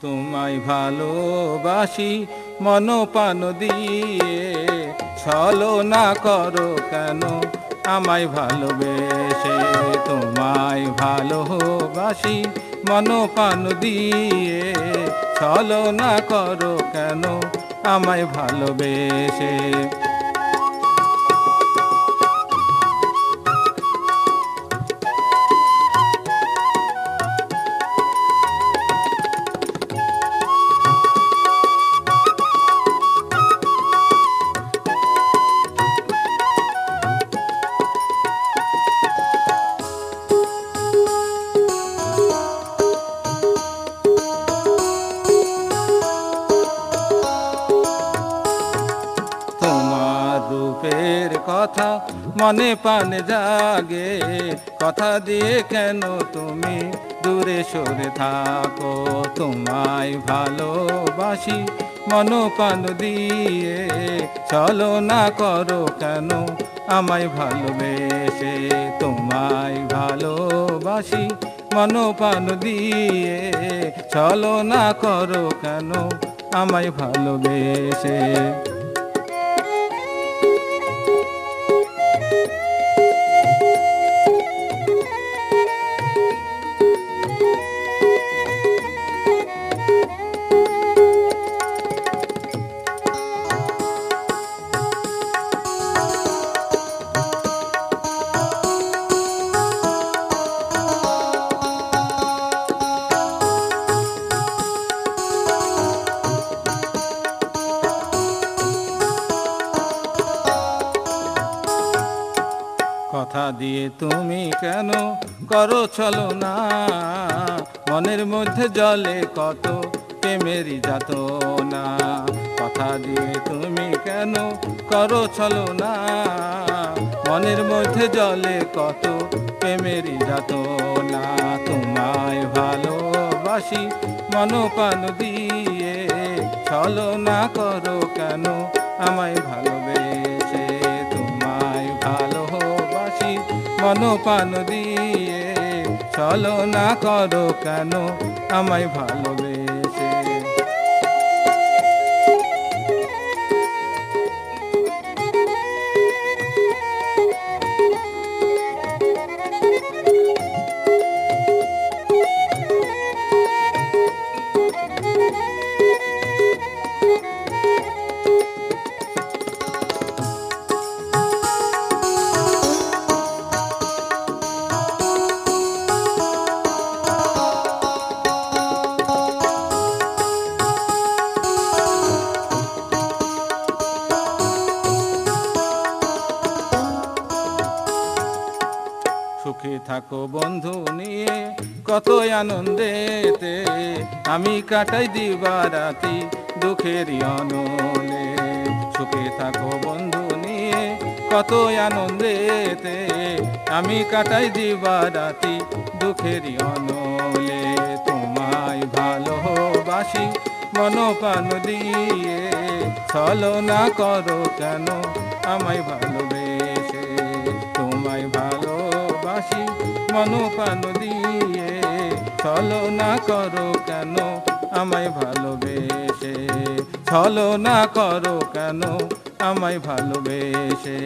তোমায় ভালোবাসি মন প্রাণ দিয়ে, ছলনা করো কেন আমায় ভালোবেসে। তোমায় ভালোবাসি মন প্রাণ দিয়ে, ছলনা করো কেন আমায় ভালোবেসে। রূপের কথা মনে প্রাণে জাগে, কথা দিয়ে কেন তুমি দূরে সরে থাকো। তোমায় ভালোবাসি মন প্রাণ দিয়ে, ছলনা করো কেন আমায় ভালোবেসে। তোমায় ভালোবাসি মন প্রাণ দিয়ে, ছলনা করো কেন আমায় ভালোবেসে। কথা দিয়ে তুমি কেন করো ছলনা, মনের মধ্যে জলে কত প্রেমেরই যাতনা। কথা দিয়ে তুমি কেন করো ছলনা, মনের মধ্যে জলে কত প্রেমেরই যাতনা। তোমায় ভালোবাসি মন প্রাণ দিয়ে, ছলনা করো কেন আমায় ভালোবেসে। তোমায় ভালোবাসি মন প্রাণ দিয়ে, ছলনা করো কেন আমায় ভালোবেসে। সুখে থাকো বন্ধু নিয়ে কত আনন্দেতে, আমি কাটাই দিবারাতি দুঃখেরই অনলে। সুখে থাকো বন্ধু নিয়ে কত আনন্দেতে, আমি কাটাই দিবারাতি দুঃখেরই অনলে। তোমায় ভালোবাসি মন প্রাণ দিয়ে, ছলনা করো কেন আমায় ভালোবেসে। তোমায় ভালোবাসি মন প্রাণ দিয়ে, ছলনা করো কেন আমায় ভালোবেসে। ছলনা করো কেন আমায় ভালোবেসে।